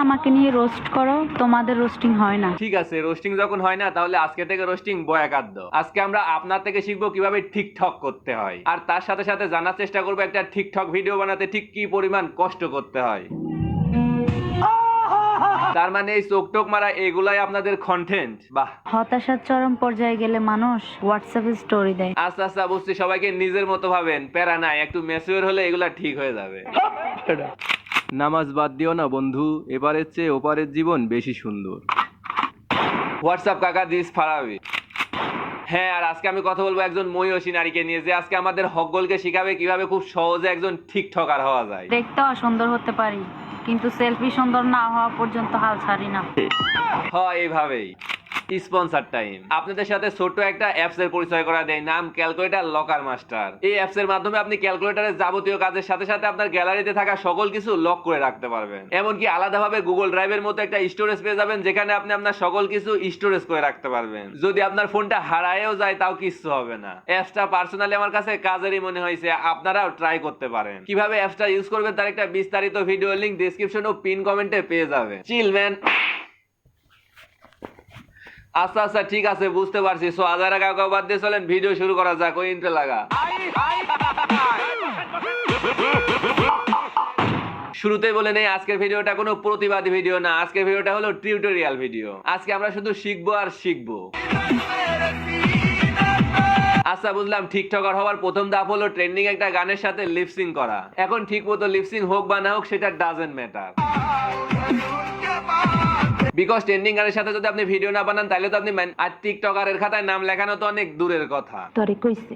আমাকে নিয়ে রোস্ট করো, তোমাদের রোস্টিং হয় না। ঠিক আছে, রোস্টিং যখন হয় না তাহলে আজকে থেকে রোস্টিং বয়াকাদ্য। আজকে আমরা আপনার থেকে শিখবো কিভাবে টিকটক করতে হয়, আর তার সাথে সাথে জানার চেষ্টা করবো একটা টিকটক ভিডিও বানাতে ঠিক কি পরিমাণ কষ্ট করতে হয়। তার মানে এই চোখ টোক মারা এগুলাই আপনাদের কন্টেন্ট। বাহ, হতাশার চরম পর্যায়ে গেলে মানুষ হোয়াটসঅ্যাপে স্টোরি দেয়। আচ্ছা আচ্ছা বুঝছি, সবাইকে নিজের মতো ভাবেন, প্যারা নাই, একটু ম্যাচিওর হলে এগুলা ঠিক হয়ে যাবে। নামাজ বাদ দিও না বন্ধু, এবারের চেয়ে ওপারের জীবন বেশি সুন্দর। হোয়াটসঅ্যাপ কাকা দিস ফারাবি। হ্যাঁ, আর আজকে আমি কথা বলবো একজন মহিষী নারীকে নিয়ে, যে আজকে আমাদের হকগোলকে শিখাবে কিভাবে খুব সহজে একজন টিকটকার হওয়া যায়। দেখতে অসুন্দর হতে পারি, কিন্তু সেলফি সুন্দর না হওয়া পর্যন্ত হাল ছাড়ি না। হয় এইভাবেই। Sponsor time. আপনাদের সাথে ছোট্ট একটা অ্যাপস এর পরিচয় করা দেয়, নাম ক্যালকুলেটর লকার মাস্টার। এই অ্যাপস এর মাধ্যমে আপনি ক্যালকুলেটরের যাবতীয় কাজের সাথে সাথে আপনার গ্যালারিতে থাকা সকল কিছু লক করে রাখতে পারবেন। এমনকি আলাদাভাবে গুগল ড্রাইভের মতো একটা স্টোরেজ পেয়ে যাবেন, যেখানে আপনি আপনার সকল কিছু স্টোরেজ করে রাখতে পারবেন। যদি আপনার ফোনটা হারায়ও যায় তাও কিচ্ছু হবে না। অ্যাপসটা পার্সোনালি আমার কাছে কাজেরই মনে হয়েছে, আপনারাও ট্রাই করতে পারেন। কিভাবে অ্যাপসটা ইউজ করবেন তার একটা বিস্তারিত ভিডিও লিংক ডেসক্রিপশন ও পিন কমেন্টে পেয়ে যাবেন। চিল ম্যান। আচ্ছা আচ্ছা ঠিক আছে, বুঝতে পারছি। সো আধারা কাউকে বাদ দিয়ে চলেন ভিডিও শুরু করা যাক। ওই ইন্ট্রো লাগা। শুরুতেই বলে নেই, আজকের ভিডিওটা কোনো প্রতিবাদী ভিডিও না, আজকের ভিডিওটা হলো টিউটোরিয়াল ভিডিও। আজকে আমরা শুধু শিখবো আর শিখবো। আচ্ছা বুঝলাম, টিকটকার হওয়ার প্রথম ধাপ হলো ট্রেন্ডিং একটা গানের সাথে লিপসিং করা। এখন ঠিক মতো লিপসিং হোক বা না হোক সেটা ডাজন্ট ম্যাটার, বিকজ ট্রেন্ডিং গানের সাথে যদি আপনি ভিডিও না বানান তাহলে তো আপনি আর টিকটকারের খাতায় নাম লেখানো তো অনেক দূরের কথা। তোরে কইছে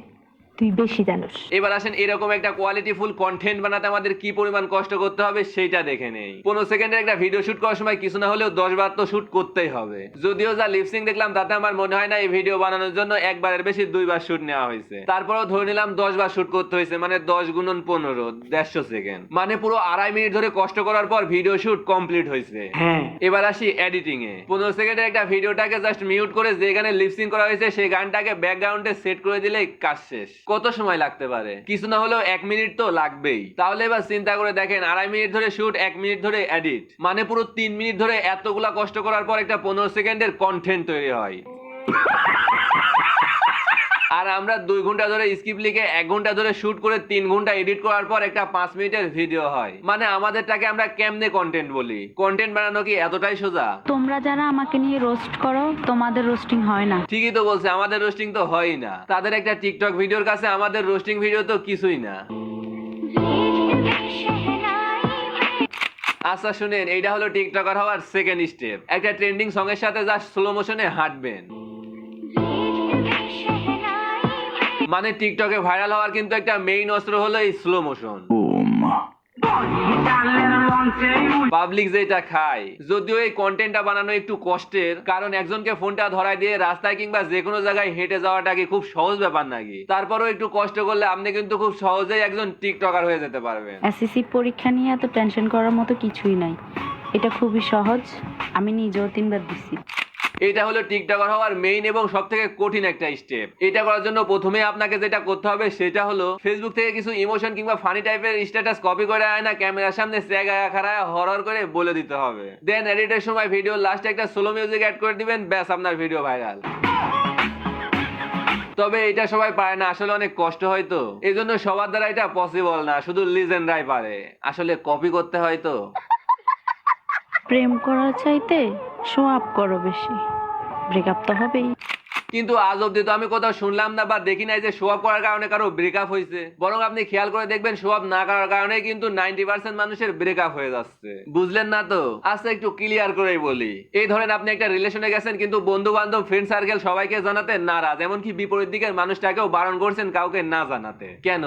তুই বেশি জানোস। এবার আসেন, এরকম একটা কোয়ালিটিফুল কন্টেন্ট বানাতে আমাদের কি পরিমাণ কষ্ট করতে হবে সেটা দেখে নেই। 15 সেকেন্ডের একটা ভিডিও শুট করার সময় কিছু না হলেও 10 বার তো শুট করতেই হবে। যদিও যা লিপসিং দেখলাম তাতে আমার মনে হয় না এই ভিডিও বানানোর জন্য একবারের বেশি 2 বার শুট নেওয়া হয়েছে। তারপরেও ধরে নিলাম 10 বার শুট করতে হয়েছে, মানে 10 গুণন 15, 150 সেকেন্ড, মানে পুরো 2.5 মিনিট ধরে কষ্ট করার পর ভিডিও শুট কমপ্লিট হয়েছে। এবার আসি এডিটিং এ। 15 সেকেন্ডের একটা ভিডিওটাকে জাস্ট মিউট করে যে গানে লিপসিং করা হয়েছে সেই গানটাকে ব্যাকগ্রাউন্ডে সেট করে দিলেই কাজ শেষ। কত সময় লাগতে পারে? কিছু না হলেও 1 মিনিট তো লাগবেই। তাহলে এবার চিন্তা করে দেখেন, 2.5 মিনিট ধরে শুট, 1 মিনিট ধরে এডিট, মানে পুরো 3 মিনিট ধরে এতগুলা কষ্ট করার পর একটা 15 সেকেন্ডের কন্টেন্ট তৈরি হয়। আর আমরা 2 ঘন্টা ধরে স্ক্রিপ্ট লিখে 1 ঘন্টা ধরে শুট করে 3 ঘন্টা এডিট করার পর একটা 5 মিনিটের ভিডিও হয়। মানে আমাদেরটাকে আমরা কেমনে কন্টেন্ট বলি? কন্টেন্ট বানানো কি এতটাই সোজা? তোমরা যারা আমাকে নিয়ে রোস্ট করো, তোমাদের রোস্টিং হয় না। ঠিকই তো বলছে, আমাদের রোস্টিং তো হয়ই না। তাদের একটা টিকটক ভিডিওর কাছে আমাদের রোস্টিং ভিডিও তো কিছুই না। আচ্ছা শুনেন, এইটা হলো টিকটকার হওয়ার সেকেন্ড স্টেপ। একটা ট্রেন্ডিং সং এর সাথে জাস্ট স্লো মোশনে হাঁটবেন। মানে টিকটকে ভাইরাল হওয়ার কিন্তু একটা মেইন অস্ত্র হলো এই স্লো মোশন। পাবলিক যেটা খায়। যদিও এই কন্টেন্টটা বানানো একটু কষ্টের, কারণ একজনকে ফোনটা ধরায় দিয়ে রাস্তায় কিংবা যে কোনো জায়গায় হেঁটে যাওয়াটা কি খুব সহজ ব্যাপার নাকি? তারপরেও একটু কষ্ট করলে আপনি কিন্তু খুব সহজেই একজন টিকটকার হয়ে যেতে পারবেন। এসএসসি পরীক্ষা নিয়ে এত টেনশন করার মতো কিছুই নাই, এটা খুবই সহজ। আমি নিজেও 3 বার দিছি। এটা হলো টিকটকার হওয়ার মেইন এবং সবথেকে কঠিন একটা স্টেপ। এটা করার জন্য প্রথমে আপনাকে যেটা করতে হবে সেটা হলো ফেসবুক থেকে কিছু ইমোশন কিংবা ফানি টাইপের স্ট্যাটাস কপি করে আয়না ক্যামেরার সামনে জায়গায় খাড়ায় হরর করে বলে দিতে হবে। দেন এডিটের সময় ভিডিও লাস্টে একটা সোলো মিউজিক অ্যাড করে দিবেন, ব্যাস আপনার ভিডিও ভাইরাল। তবে এটা সবাই পারে না, আসলে অনেক কষ্ট হয় তো, এই জন্য সবার দ্বারা এটা পসিবল না, শুধু লিজেন্ডরাই পারে। আসলে কপি করতে হয় তো। প্রেম করার চাইতে শো আপ করো বেশি, ব্রেকআপ তো হবেই। কিন্তু আজ অব্দি তো আমি কোথাও শুনলাম না বা দেখি নাই যে শো আপ করার কারণে কারো ব্রেকআপ হয়েছে। বরং আপনি খেয়াল করে দেখবেন, শো আপ না করার কারণে কিন্তু 90% মানুষের ব্রেকআপ হয়ে যাচ্ছে। বুঝলেন না তো? আচ্ছা একটু ক্লিয়ার করেই বলি। এই ধরেন আপনি একটা রিলেশনে গেছেন, কিন্তু বন্ধু বান্ধব ফ্রেন্ড সার্কেল সবাইকে জানাতে নারাজ, এমনকি বিপরীত দিকের মানুষটাকেও বারণ করছেন কাউকে না জানাতে। কেন?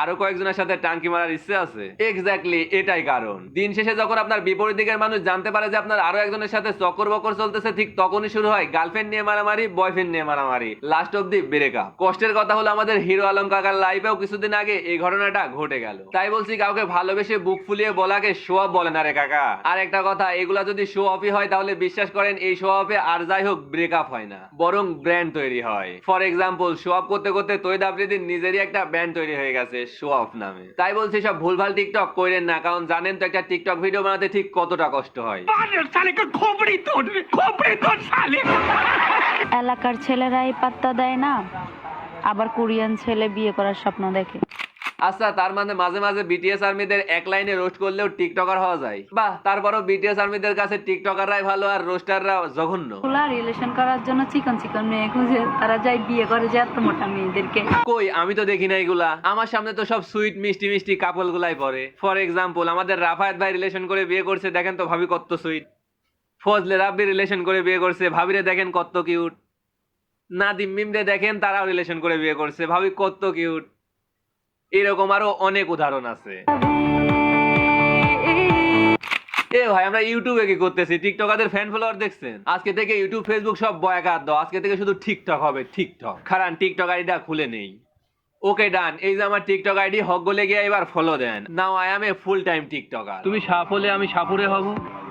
আরো কয়েকজনের সাথে টাঙ্কি মারার ইচ্ছে আছে? এক্স্যাক্টলি এটাই কারণ। দিন শেষে যখন আপনার বিপরীত দিকের মানুষ জানতে পারে যে আপনার আরো একজনের সাথে চক্কর বকর চলতেছে, ঠিক তখনই শুরু হয় গার্লফ্রেন্ড নিয়ে মারামারি, বয়ফ্রেন্ড নিয়ে মারামারি, লাস্ট অব্দি ব্রেকআপ। কষ্টের কথা হলো আমাদের হিরো আলম কাকার লাইফেও কিছুদিন আগে এই ঘটনাটা ঘটে গেল। তাই বলছি, কাউকে ভালোবেসে বুক ফুলিয়ে বলাকে শো অফ বলে না রে কাকা। আর একটা কথা, এগুলা যদি শো অফই হয় তাহলে বিশ্বাস করেন এই শো অফে আর যাই হোক ব্রেকআপ হয় না, বরং ব্র্যান্ড তৈরি হয়। ফর এক্সাম্পল, শো অফ করতে করতে তৈদ আফ্রিদির নিজেরই একটা ব্র্যান্ড তৈরি হয়ে গেছে, শো অফ নামে। তাই বলছি সব ভুলভাল টিকটক করেন না, কারণ জানেন তো একটা টিকটক ভিডিও বানাতে ঠিক কতটা কষ্ট হয়। এলাকার ছেলেরাই পাত্তা দেয় না, আবার কোরিয়ান ছেলে বিয়ে করার স্বপ্ন দেখে। আচ্ছা, তার মানে মাঝে মাঝে বিটিএস আর্মিদের এক লাইনে রোস্ট করলেও টিকটকার হওয়া যায়? বাহ, তারপরও বিটিএস আর্মিদের কাছে টিকটকাররাই ভালো আর রোস্টাররা জঘন্য। রিলেশন করার জন্য চিকন চিকন মেয়ে খুঁজে তারা যায় বিয়ে করে যে এত মোটা মেয়েদেরকে। কই, আমি তো দেখি না এগুলা। আমার সামনে তো সব সুইট মিষ্টি মিষ্টি কাপল গুলাই পড়ে। ফর এক্সাম্পল, আমাদের রাফায়েত ভাই রিলেশন করে বিয়ে করছে, দেখেন তো ভাবি কত সুইট। ফজলে রাব্বি রিলেশন করে বিয়ে করছে, ভাবিরে দেখেন কত কিউট। নাদিম মিমরে দেখেন, তারাও রিলেশন করে বিয়ে করছে, ভাবি কত কিউট। এরকম আরো অনেক উদাহরণ আছে। এ ভাই, আমরা ইউটিউবে কি করতেছি? টিকটকারদের ফ্যান ফলোয়ার দেখছেন? আজকে থেকে ইউটিউব ফেসবুক সব বয়কাত দাও, আজকে থেকে শুধু টিকটক হবে। টিকটক খারান, টিকটক আইডিটা খুলে নেই। ওকে ডান, এই যে আমার টিকটক আইডি, হক গলে গিয়ে এবার ফলো দেন। Now I am a full time TikToker. তুমি সাপ হলে আমি সাপুরে হব,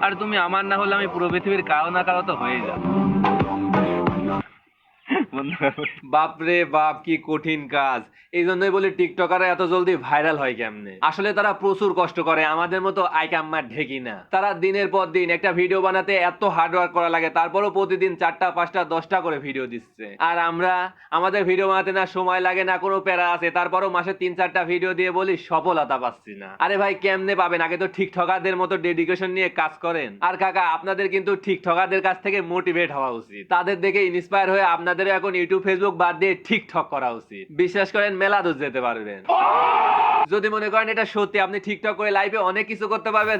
আর তুমি আমার না হলে আমি পুরো পৃথিবীর কারো না কারো তো হয়ে যাব। বাপরে বাপ, কি কঠিন কাজ। এই জন্যই বলি টিকটকাররা এত জলদি ভাইরাল হয় কেমনে। আসলে তারা প্রচুর কষ্ট করে, আমাদের মতো আইকাম্মার ঢেকি না। তারা দিনের পর দিন একটা ভিডিও বানাতে এত হার্ড ওয়ার্ক করা লাগে, তারপরও প্রতিদিন 4টা 5টা 10টা করে ভিডিও দিচ্ছে। আর আমরা, আমাদের ভিডিও বানাতে না সময় লাগে না কোনো প্যারা আছে, তারপরও মাসে 3-4টা ভিডিও দিয়ে বলি সফলতা পাচ্ছি না। আরে ভাই, কেমনে পাবেন? আগে তো টিকটকারদের মতো ডেডিকেশন নিয়ে কাজ করেন। আর কাকা, আপনাদের কিন্তু টিকটকারদের কাছ থেকে মোটিভেট হওয়া উচিত। তাদের দেখে ইন্সপায়ার হয়ে আপনাদের এখন ইউটিউব ফেসবুক বাদ দিয়ে টিকটক করা উচিত। বিশ্বাস করেন, মেলা দূর যেতে পারবেন। যদি মনে করেন এটা সত্যি, আপনি টিকটক করে লাইভে অনেক কিছু করতে পারবেন,